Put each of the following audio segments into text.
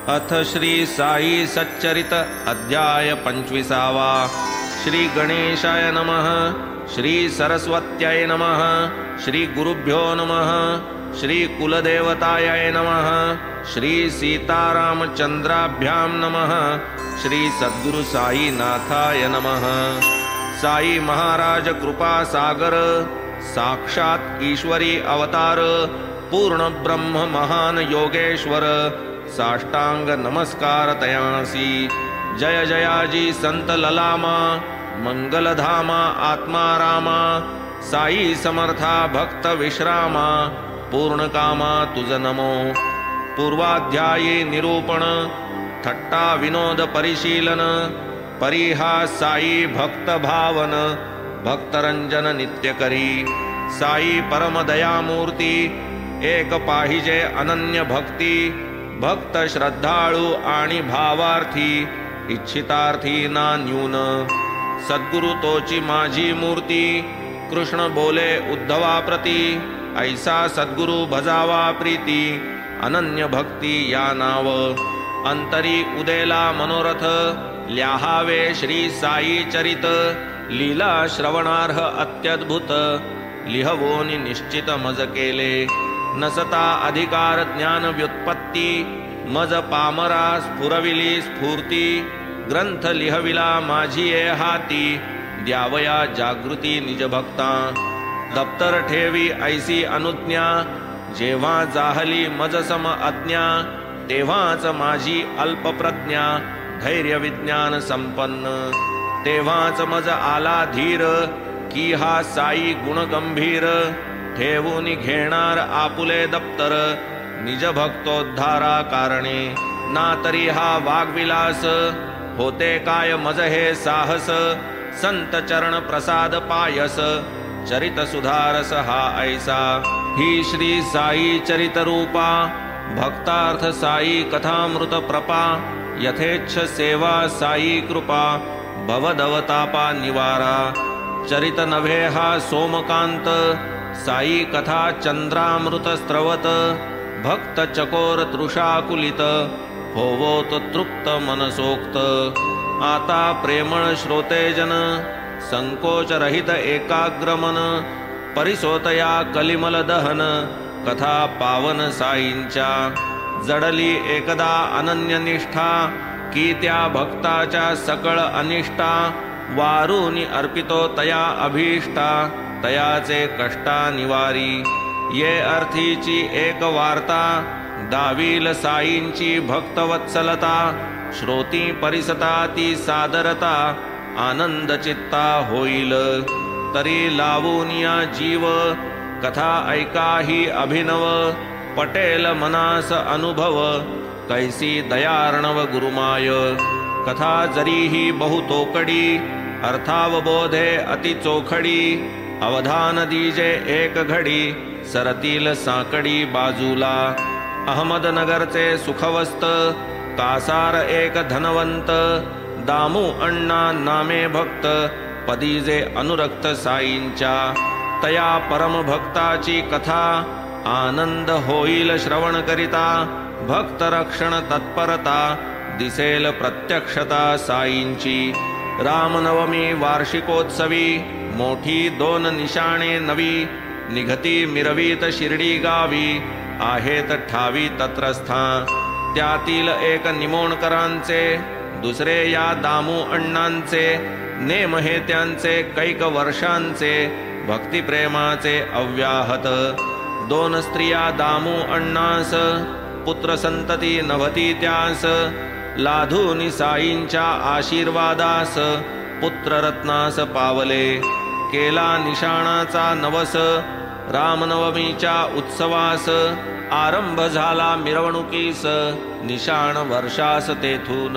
अथ श्री साई सच्चरित अध्याय 25वा। श्री गणेशाय नमः। श्री सरस्वत्यै नमः। श्री गुरुभ्यो नमः। श्री कुलदेवतायै नमः। श्री सीतारामचंद्राभ्यां नमः। श्री सद्गुरु साई नाथाय नमः। साई महाराज कृपा सागर, साक्षात ईश्वरी अवतार, पूर्ण ब्रह्म महान योगेश्वर, साष्टांग नमस्कार तयांसी। जय जयाजी संत ललामा, मंगलधामा आत्मारामा, साई समर्था भक्त विश्रामा, पूर्ण कामा तुझ नमो। पूर्वाध्यायी निरूपण, थट्टा विनोद परिशीलन, परिहास साई भक्त भावन, भक्तरंजन नित्य करी। साई परम दयामूर्ती, एक पाहिजे अनन्य भक्ती, भक्त श्रद्धाळू आणि भावार्थी, इच्छितार्थी ना न्यून। सद्गुरु तोची माझी मूर्ती, कृष्ण बोले उद्धवा प्रती, ऐसा सद्गुरु भजावा प्रीती, अनन्य भक्ती या नाव। अंतरी उदेला मनोरथ, ल्याहावे श्री साई चरित, लीला श्रवणार्ह अत्यद्भुत, लिहवोनी निश्चित मज केले। नसता अधिकार ज्ञान व्युत्पत्ती, मज पामरा स्फुरविली स्फूर्ती, ग्रंथ लिहविला माझी ये हाती, द्यावया जागृती निज भक्ता। दप्तर ठेवी ऐसी अनुज्ञा, जेव्हा जाहली मज सम अज्ञा, तेव्हाच माझी अल्प प्रज्ञा, धैर्य विज्ञान संपन्न। तेव्हाच मज आला धीर, की हा साई गुण गंभीर, ठेवून घेणार आपुले दप्तर, निज भक्तोद्धारा कारणे। ना तरी हा वाग्विलास, होते काय मज हे साहस, संत चरण प्रसाद पायस, चरित सुधारस हा ऐसा। ही श्री साई चरित रूपा, भक्तार्थ साई कथामृत प्रपा, यथेच्छ सेवा साई कृपा, भवदवतापा निवारा। चरित नभे हा सोमकांत, साई कथा चंद्रामृत स्त्रवत, भक्त चकोर तृषाकुलित, होवोत तृप्त मनसोक्त। आता प्रेमळ श्रोतेजन, संकोच रहित एकाग्रमन, परिसोतया कलिमल दहन, कथा पावन साईंच्या। जडली एकदा अनन्य निष्ठा, की त्या भक्ताच्या सकळ अनिष्टा, वारूनी अर्पितो तया अभीष्टा, तयाचे कष्टा निवारी। ये अर्थीची एक वार्ता, दावील साईंची भक्तवत्सलता, श्रोती परिसता ती सादरता, आनंद चित्ता होईल। तरी लावूनिया जीव, कथा ऐकाही अभिनव, पटेल मनास अनुभव, कैसी दयार्णव गुरुमाय। कथा जरीही बहुतोकडी, अर्थावबोधे अति चोखडी, अवधान दीजे एक घडी, सरतील साकडी बाजूला। अहमदनगरचे सुखवस्त, कासार एक धनवंत, दामू अण्णा नामे भक्त, पदीजे अनुरक्त साईंच्या। तया परम भक्ताची कथा, आनंद होईल श्रवण करिता, भक्त रक्षण तत्परता, दिसेल प्रत्यक्षता साईंची। रामनवमी वार्षिकोत्सवी, मोठी दोन निशाणे नवी, निघती मिरवीत शिर्डी गावी, आहेत ठावी तत्रस्था। त्यातील एक निमोणकरांचे, दुसरे या दामू अण्णांचे, नेम हे त्यांचे कैक वर्षांचे, भक्तिप्रेमाचे अव्याहत। दोन स्त्रिया दामू अण्णास, पुत्र संतती नभती त्यास, लाधूनि साईंच्या आशीर्वादास, पुत्र रत्नास पावले। केला निशाणाचा नवस, रामनवमीच्या उत्सवास, आरंभ झाला मिरवणुकीस, निशाण वर्षास तेथून।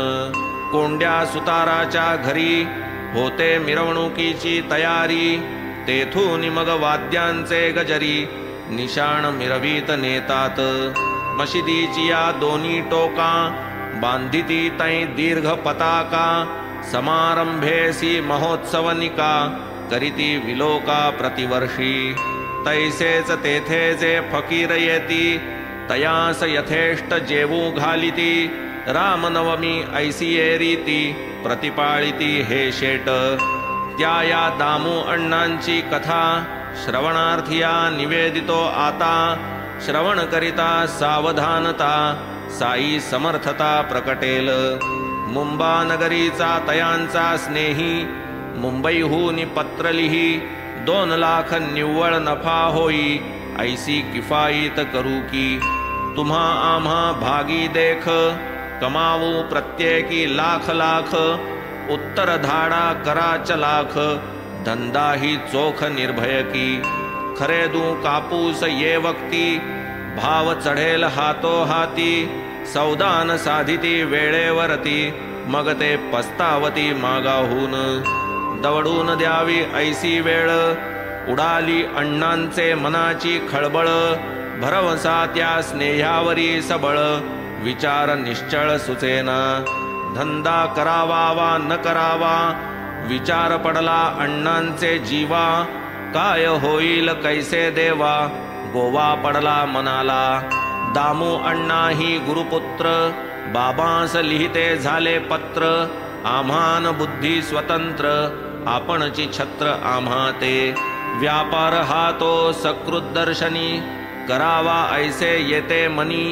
कोंड्या सुताराच्या घरी, होते मिरवणुकीची तयारी, तेथून मग वाद्यांचे गजरी, निशाण मिरवीत नेतात। मशिदीची या दोन्ही टोका, बांधिती तै दीर्घ पताका, समारंभेसी महोत्सवनिका, करीती विलोका प्रतिवर्षी। तैसेच तेथेचे फकीर येती, तयास यथेष्ट जेवू घालिती, रामनवमी ऐसिये रीती प्रतिपाळिती हे शेट. त्या या दामू अण्णांची कथा श्रवणार्थिया निवेदितो आता. श्रवण करिता सावधानता साई समर्थता प्रकटेल. मुंबा नगरीचा तयांचा स्नेही मुंबईहून पत्र लिही. 2 लाख निव्वळ नफा होई ऐसी किफायत करू की. तुम्हा आम्हा भागी देख कमावू प्रत्येकी लाख लाख. उत्तर धाडा करा चलाख धंदा ही चोख निर्भय की. खरेदू कापूस ये वक्ती भाव चढेल हातो हाती. सौदान साधिती वेळेवरती मग ते पस्तावती मागाहून. दवडून द्यावी ऐसी वेळ उडाली अण्णांचे मनाची खळबळ. भरवसा त्या स्नेहावरी सबळ विचार निश्चळ सुचेना. धंदा करावा वा न करावा विचार पडला अण्णांचे जीवा. काय होईल कैसे देवा गोवा पडला मनाला. दामू अण्णा ही गुरुपुत्र बाबांस लिहिते झाले पत्र. आम्हान बुद्धी स्वतंत्र आपणची छत्र आम्हा ते. व्यापार हा तो सकृत दर्शनी करावा ऐसे येते मनी.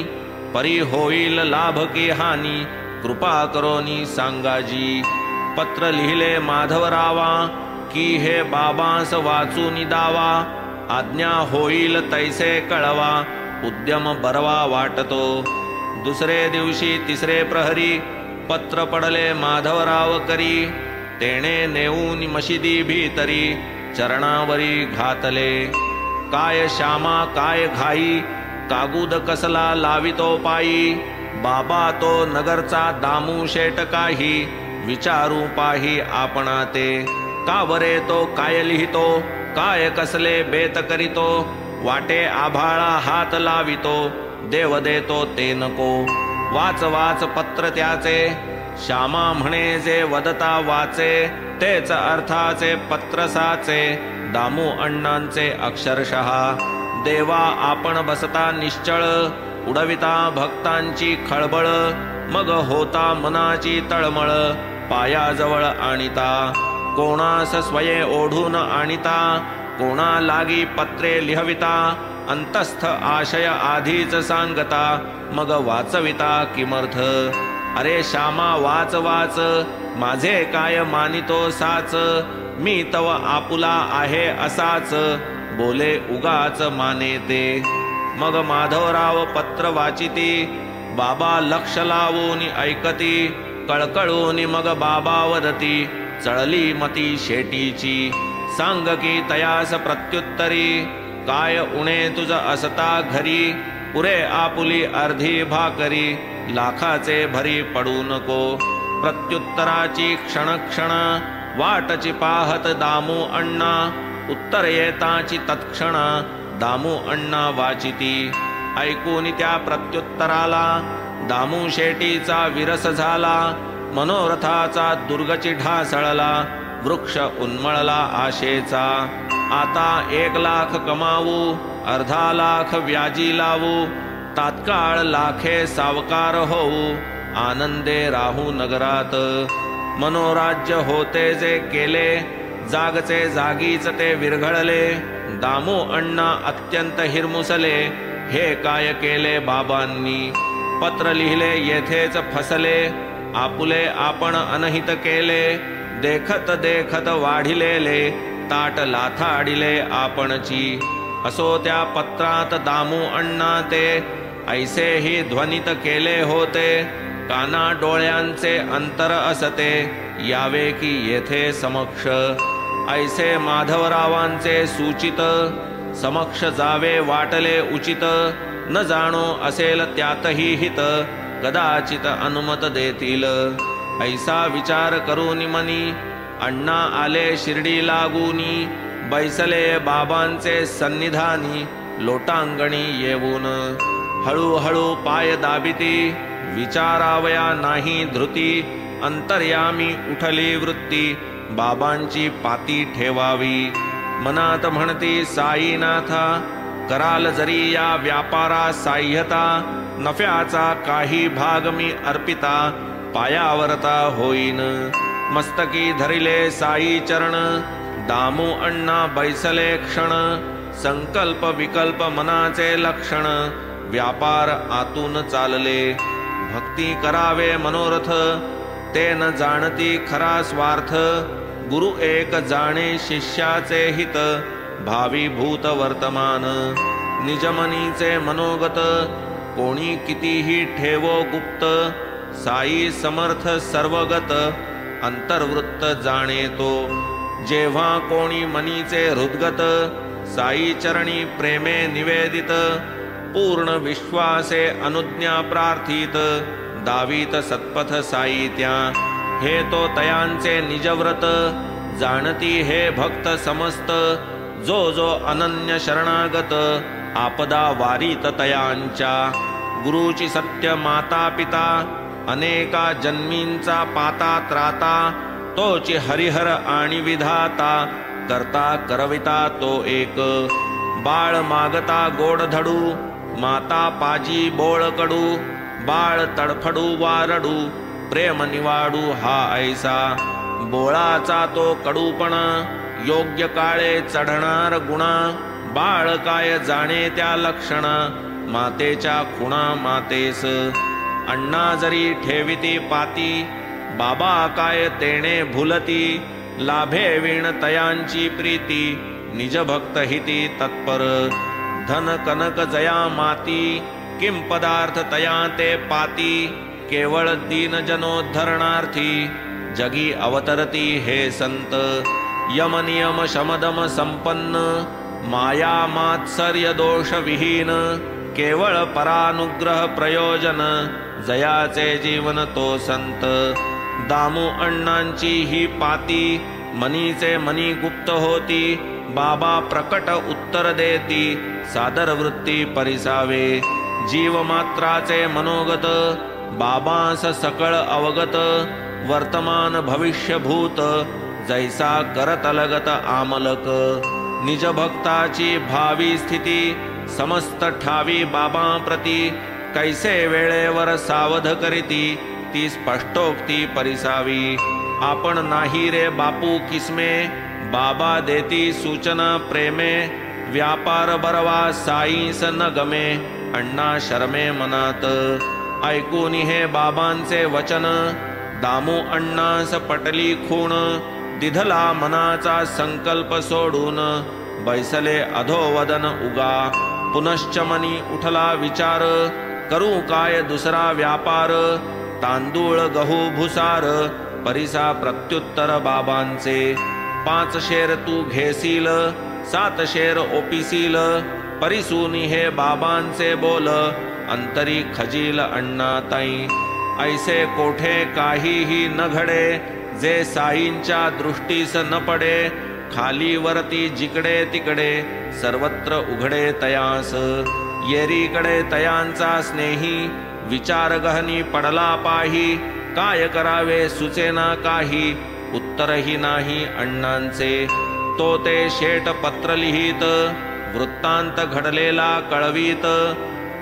परी होईल लाभ की हानी कृपा करोनी सांगाजी. पत्र लिहिले माधवरावा की हे बाबांस वाचून दावा. आज्ञा होईल तैसे कळवा उद्यम बरवा वाटतो. दुसरे दिवशी तिसरे प्रहरी पत्र पडले माधवराव करी. तेणे नेऊन मशिदी भीतरी चरणावरी घातले. काय श्यामा काय घाई कागुद कसला लावितो पायी. बाबा तो नगरचा दामू शेट काही विचारू पाही आपणा ते. का बरे तो काय लिहितो काय कसले बेत करीतो. वाटे आभाळा हात लावितो देव देतो ते नको. वाच वाच पत्र त्याचे श्यामा म्हणे जे वदता वाचे. तेच अर्थाचे पत्र साचे दामू अण्णांचे अक्षरशः. देवा आपण बसता निश्चळ उडविता भक्तांची खळबळ. मग होता मनाची तळमळ पायाजवळ आणिता. कोणास स्वये ओढून आणिता कोणा लागी पत्रे लिहविता. अंतस्थ आशय आधीच सांगता मग वाचविता किमर्थ. अरे श्यामा वाच वाच माझे काय मानितो साच. मी तव आपुला आहे असाच बोले उगाच माने ते. मग माधवराव पत्र वाचिती बाबा लक्ष लावून ऐकती. कळकळून मग बाबा वदती चळली मती शेटीची. सांग की तयास प्रत्युत्तरी काय उणे तुझ असता घरी. पुरे आपुली अर्धी भाकरी लाखाचे भरी पडू नको. प्रत्युत्तराची क्षण क्षण वाटची पाहत दामू अण्णा. उत्तर येताची तत्क्षण दामू अण्णा वाचिती. ऐकून त्या प्रत्युत्तराला दामू शेटीचा विरस झाला. मनोरथाचा दुर्गची ढासळला वृक्ष उन्मळला आशेचा. आता 1 लाख कमावू 1/2 लाख व्याजी लावू. तात्काळ लाखे सावकार होऊ आनंदे राहू नगरात. मनोराज्य होते जे केले जागचे जागीच ते विरघळले. दामू अण्णा अत्यंत हिरमुसले हे काय केले बाबांनी. पत्र लिहिले येथेच फसले आपुले आपण अनहित केले. देखत देखत वाढिलेले ताट लाथाडिले आपणची. असो त्या पत्रात दामू अण्णा ते ऐसेही ध्वनित केले होते. काना डोळ्यांचे अंतर असते यावे की येथे समक्ष. ऐसे माधवरावांचे सूचित समक्ष जावे वाटले उचित. न जाणो असेल त्यातही हित कदाचित अनुमत देतील. ऐसा विचार करून मनी अण्णा आले शिर्डी लागूनी. बैसले बाबांचे सन्निधानी लोटांगणी येऊन. हळूहळू पाय दाबिती विचारावया नाही धृती. अंतर्यामी उठली वृत्ती बाबांची पाती ठेवावी. मनात म्हणती साईनाथा कराल जरी या व्यापारा साह्यता, नफ्याचा काही भाग मी अर्पिता, पायावरता होईन. मस्तकी धरिले साई चरण, दामू अण्णा बैसले क्षण. संकल्प विकल्प मनाचे लक्षण, व्यापार आतून चालले. भक्ती करावे मनोरथ, ते न जाणती खरा स्वार्थ. गुरु एक जाणे शिष्याचे हित, भावी भूत वर्तमान. निजमनीचे मनोगत, कोणी कितीही ठेवो गुप्त. साई समर्थ सर्वगत, अंतर्वृत्त जाणे तो. जेव्हा कोणी मनीचे हृदगत, साई चरणी प्रेमे निवेदित. पूर्ण विश्वासे अनुज्ञा प्रार्थित, दावीत सत्पथ साई त्या. हे तो तयांचे निजव्रत, जाणती हे भक्त समस्त. जो जो अनन्य शरणागत, आपदा वारीत तयांच्या. गुरुची सत्य माता पिता, अनेका जन्मींचा पाता त्राता. तोची हरिहर आणि विधाता, करता करविता तो एक. बाळ मागता गोड धडू, माता पाजी बोळ कडू. बाळ तडफडू वारडू, प्रेम निवाडू हा ऐसा. बोळाचा तो कडूपणा, योग्य काळे चढणार गुणा. बाळ काय जाणे त्या लक्षणा, मातेच्या खुणा मातेस. अण्णा जरी ठेविती पाती, बाबा काय तेणे भुलती. लाभे विण तयांची प्रीती, निज भक्त हिती तत्पर. धन कनक जया माती, किम पदार्थ तया ते पाती. केवळ दीन जनोद्धरणार्थी, जगी अवतरती हे संत. यम नियम शमदम संपन्न, माया मात्सर्य दोष विहीन. केवळ परानुग्रह प्रयोजन, जयाचे जीवन तो संत. दामू अण्णांची ही पाती, मनीचे मनी गुप्त होती. बाबा प्रकट उत्तर देती, सादर वृत्ती परिसावे. जीव मात्राचे मनोगत, बाबांस सकळ अवगत. वर्तमान भविष्य भूत, जैसा करतलगत आमलक. निज भक्ताची भावी स्थिती, समस्त ठावी बाबा प्रती. कैसे वेळेवर सावध करीती, ती स्पष्टोक्ती परिसावी. आपण नाही रे बापू किस्मे, बाबा देती सूचना प्रेमे. व्यापार बरवा साईस न गमे, अण्णा शरमे मनात. ऐकून हे बाबांचे वचन, दामू अण्णास पटली खूण. दिधला मनाचा संकल्प सोडून, बैसले अधोवदन उगा. पुनश्च मनी उठला विचार, करू काय दुसरा व्यापार. तांदूळ गहू भुसार, परिसा प्रत्युत्तर बाबांचे. 5 शेर तू घेसील, 7 शेर ओपिसील. परिसूनी हे बाबांचे बोल, अंतरी खजील अण्णा ताई. ऐसे कोठे काहीही न घडे, जे साईंच्या दृष्टीस न पडे. खाली वरती जिकडे तिकडे, सर्वत्र उघडे तयास. येरीकडे तयांचा स्नेही, विचार गहनी पडला पाही. काय करावे सुचेना काही, उत्तरही नाही अण्णांचे. तो ते शेट पत्र लिहित, वृत्तांत घडलेला कळवीत.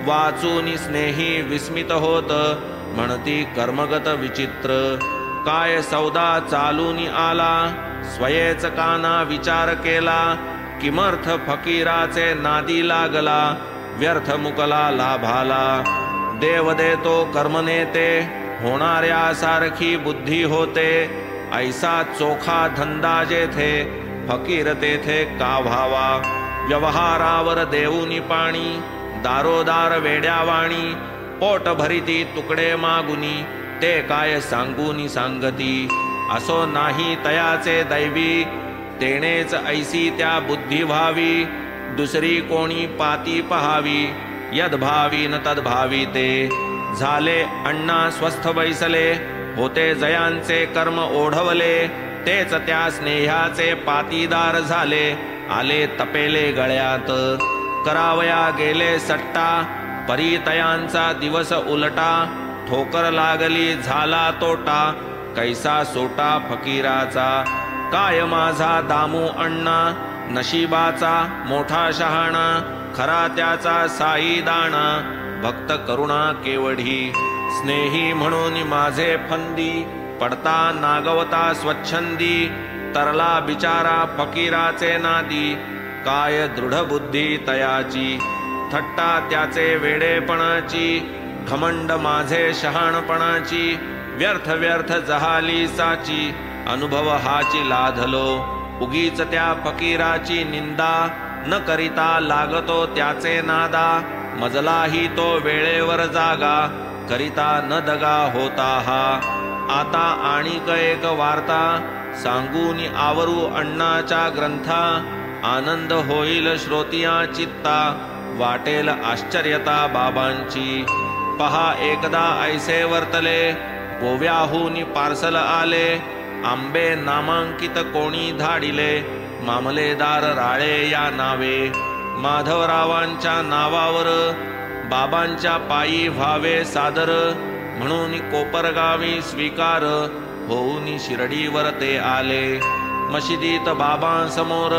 वाचूनी स्नेही विस्मित होत, म्हणती कर्मगत विचित्र. काय सौदा चालूनी आला, स्वयेच काना विचार केला. किमर्थ फकीराचे नादी लागला, व्यर्थ मुकला लाभाला. देव देतो कर्म नेते, होणाऱ्या सारखी बुद्धी होते. ऐसा चोखा धंदा जेथे, फकीर तेथे का व्हावा. व्यवहारावर देऊनी पाणी, दारोदार वेड्यावाणी. पोट भरिती तुकडे मागुनी, ते काय सांगूनी सांगती. असो नाही तयाचे दैवी, तेनेच ऐसी त्या बुद्धी व्हावी. दुसरी कोणी पाती पहावी, यद्भावी न तद्भावी ते. झाले अण्णा स्वस्थ बैसले, होते जयांचे कर्म ओढवले. तेच त्या स्नेहाचे पातीदार झाले, आले तपेले गळ्यात. करावया गेले सट्टा, परितयांचा दिवस उलटा. ठोकर लागली झाला तोटा, कैसा सोटा फकीराचा. काय माझा दामू अण्णा, नशिबाचा मोठा शहाणा. खरा त्याचा साई दाणा भक्त करुणा केवढी स्नेही म्हणून माझे फंदी पडता नागवता स्वच्छंदी तरला बिचारा फकीराचे नादी काय दृढ बुद्धी तयाची थट्टा त्याचे वेडेपणाची घमंड माझे शहाणपणाची व्यर्थ व्यर्थ जहाली साची अनुभव हाची लाधलो उगीच त्या फकीराची निंदा न करिता लागतो त्याचे नादा मजलाही तो वेळेवर जागा करिता न दगा होता हा आता आणिक एक वार्ता सांगून आवरू अण्णाच्या ग्रंथा आनंद होईल श्रोतिया चित्ता वाटेल आश्चर्यता बाबांची पहा एकदा ऐसे वर्तले गोव्याहून पार्सल आले आंबे नामांकित कोणी धाडिले मामलेदार राळे या नावे माधवरावांच्या नावावर बाबांच्या पायी व्हावे सादर म्हणून कोपरगावी स्वीकार होऊन शिर्डीवर ते आले मशिदीत बाबांसमोर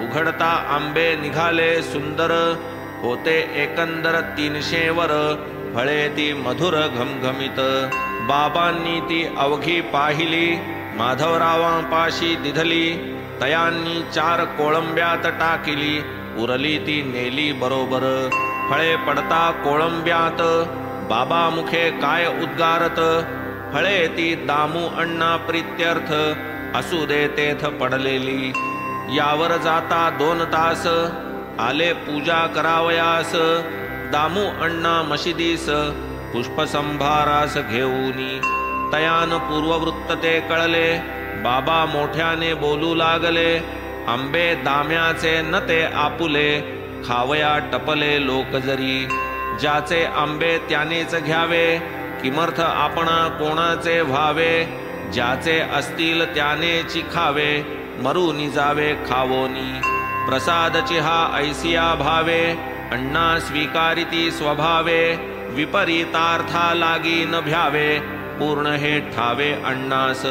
उघडता आंबे निघाले सुंदर होते एकंदर 300 वर फळे ती मधुर घमघमीत बाबांनी ती अवघी पाहिली माधवरावांपाशी दिधली तयांनी 4 कोळंब्यात टाकिली उरली ती नेली बरोबर फळे पडता कोळंब्यात बाबा मुखे काय उद्गारत फळे ती दामू अण्णा प्रीत्यर्थ असू दे तेथ पडलेली यावर जाता 2 तास आले पूजा करावयास दामू अण्णा मशिदीस पुष्पसंभारास घेऊनी तयान पूर्ववृत्त ते कळले बाबा मोठ्याने बोलू लागले आंबे दाम्याचे न ते आपुले खावया टपले लोक जरी ज्याचे आंबे त्यानेच घ्यावे किमर्थ आपणा कोणाचे व्हावे ज्याचे असतील त्यानेची खावे मरूनी जावे खावोनी प्रसादची हा ऐसिया भावे अण्णा स्वीकारिती स्वभावे विपरीतार्था लागी न भ्यावे पूर्ण हे ठावे अण्णास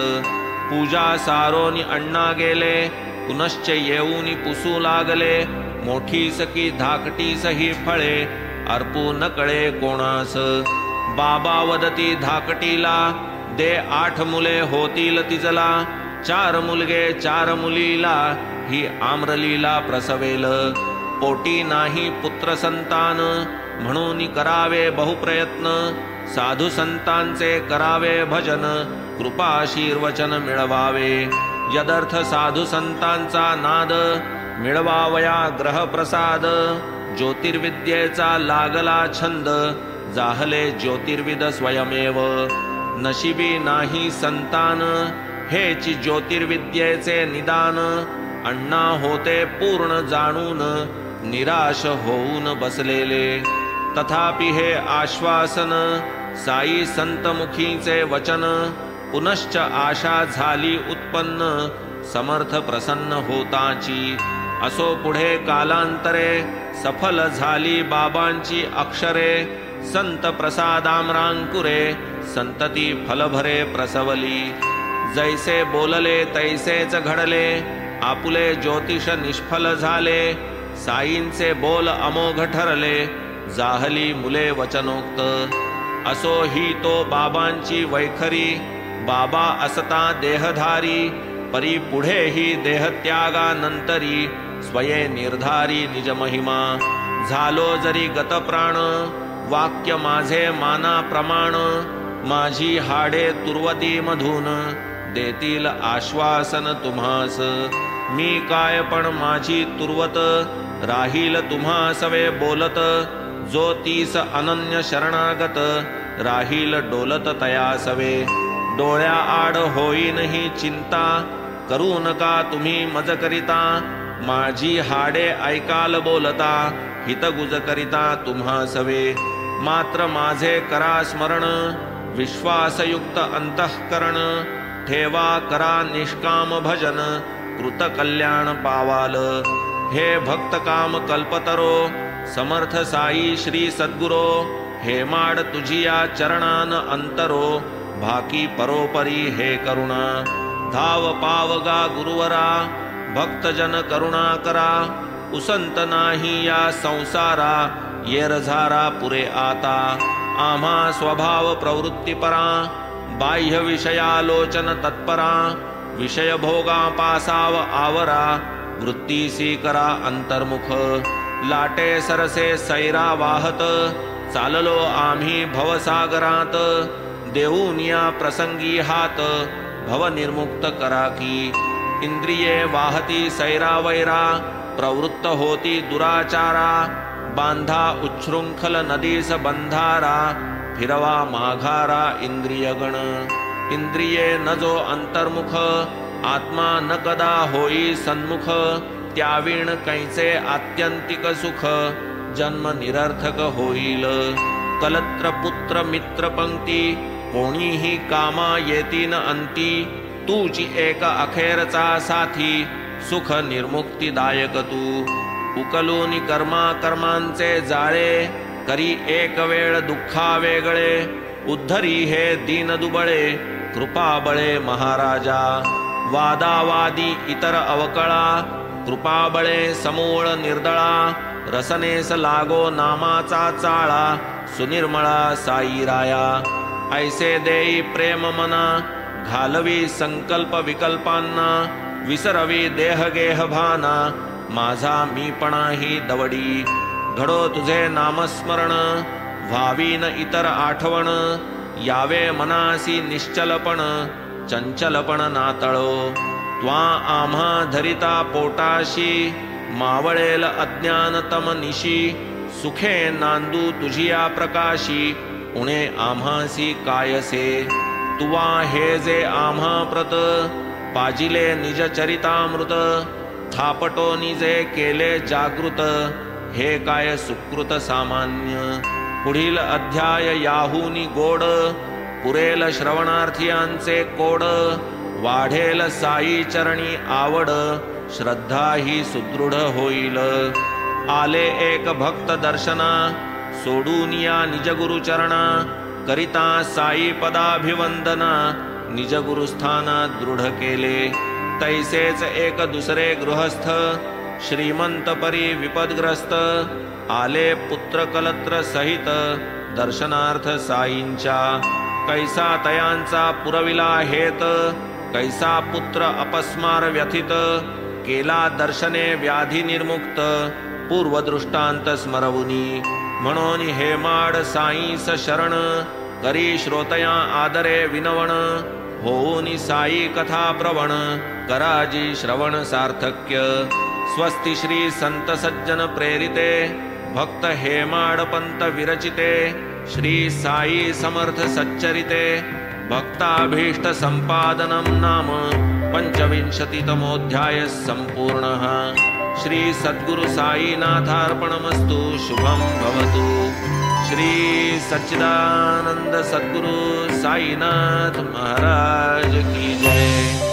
पूजा सारोनी अण्णा गेले पुनश्च येऊनी पुसू लागले मोठी सकी धाकटीस ही फळे अर्पू न कळे कोणास बाबा वदती धाकटीला दे 8 मुले होतील तिजला 4 मुलगे 4 मुलीला ही आम्रलीला प्रसवेल पोटी नाही पुत्र संतान म्हणून करावे बहुप्रयत्न साधू संतांचे करावे भजन कृपाशीर्वचन मिळवावे यदर्थ साधू संतांचा नाद मिळवावया ग्रहप्रसाद ज्योतिर्विद्येचा लागला छंद जाहले ज्योतिर्विद स्वयमेव नशिबी नाही संतान हेची ज्योतिर्विद्येचे निदान अण्णा होते पूर्ण जाणून निराश होऊन बसलेले तथापि हे आश्वासन साई संतमुखीचे वचन पुनश्च आशा झाली उत्पन्न समर्थ प्रसन्न होताची असो पुढे कालांतरे सफल झाली बाबांची अक्षरे संत प्रसादामरांकुरे संतती फलभरे प्रसवली जैसे बोलले तैसेच घडले आपुले ज्योतिष निष्फल झाले साईंचे बोल अमोघ ठरले जाहली मुले वचनोक्त असो ही तो बाबांची वैखरी बाबा असता देहधारी परी पुढे ही देहत्यागानंतरी स्वये निर्धारी निज महिमा झालो जरी गतप्राण वाक्य माझे माना प्रमाण माझी हाडे तुर्वती मधून देतील आश्वासन तुम्हास मी काय पण माझी तुर्वत राहील तुम्हा सवे बोलत जो तीस अनन्य शरणागत राहील डोलत तया सवे डोळ्या आड होईन ही चिंता करू नका तुम्ही मज करिता माझी हाडे ऐकाल बोलता हितगुज करिता तुम्हा सवे मात्र माझे करा स्मरण विश्वासयुक्त अंतःकरण ठेवा करा निष्काम भजन कृत कल्याण पावाल हे भक्त काम कल्पतरो समर्थ साई श्री सद्गुरो हे माड तुझिया चरणान अंतरो भाकी परोपरी हे करुणा धाव पावगा गुरुवरा भक्तजन करुणा करा उसंत नाही या संसारा येरझारा पुरे आता आम्हा स्वभाव प्रवृत्ती परा बाह्य विषयालोचन तत्परा विषय भोगा पासाव आवरा वृत्तीसी करा अंतर्मुख लाटे सरसे सैरा वाहत चाललो आम्ही भवसागरात देऊन या प्रसंगी हात भव निर्मुक्त करा की इंद्रिये वाहती सैरा वैरा प्रवृत्त होती दुराचारा बांधा उच्छृंखल नदीस बंधारा फिरवा माघारा इंद्रियगण इंद्रिये न जो अंतर्मुख आत्मा न कदा होई सन्मुख त्यावीण कैचे आत्यंतिक सुख जन्म निरर्थक होईल कलत्र पुत्र मित्र पंक्ती कोणीही कामा येतीन अंती तूची एक अखेरचा साथी सुख निर्मुक्तीदायक तू उकलून कर्मा कर्मांचे जाळे करी एक वेळ दुःखा वेगळे उद्धरी हे दीन दुबळे कृपा बळे महाराजा वादावादी इतर अवकळा कृपा बळे समूळ निर्दळा रसनेस लागो नामाचा चाळा सुनिर्मळा साई राया ऐसे देई प्रेम मना घालवी संकल्प विकल्पांना विसरवी देह गेह भाना माझा मीपणा ही दवडी घडो तुझे नामस्मरण व्हावीन इतर आठवण यावे मनासी निश्चलपण चंचलपण नातळो त्वा आम्हा धरिता पोटाशी मावळेल अज्ञानतम निशी सुखे नांदू तुझिया प्रकाशी उणे आम्हासी कायसे तुवा हे जे आम्हा प्रत पाजिले निज चरितामृत थापटो निजे केले जागृत हे काय सुकृत सामान्य पुढील अध्याय याहूनी गोड पुरेल श्रवणार्थियांचे कोड वाढेल साई चरणी आवड श्रद्धा ही सुदृढ होईल आले एक भक्त दर्शना सोडून या निज गुरु चरणा करिता साई पदाभिवंदना निज गुरुस्थाना दृढ केले तैसेच एक दुसरे गृहस्थ श्रीमंत परी विपदग्रस्त आले पुत्र कलत्र सहित दर्शनार्थ साईंच्या कैसा तयांचा पुरविला हेत कैसा पुत्र अपस्मार व्यथित केला दर्शने व्याधी निर्मुक्त पूर्वदृष्टांत स्मरवुनी म्हणून हेमाड साईस शरण करी श्रोतया आदरे विनवण होऊनी साई कथा प्रवण कराजी श्रवण सार्थक्य स्वस्ति श्री संत सज्जन प्रेरिते भक्त हेमाड पंत विरचिते श्री साई समर्थ सच्चरिते भक्ताभीष्ट संपादनं नाम पंचविंशतितमोऽध्यायः सम्पूर्णः श्री सद्गुरु साईनाथार्पणमस्तु शुभं भवतु श्री सच्चिदानंद सद्गुरु साईनाथ महाराज की जय।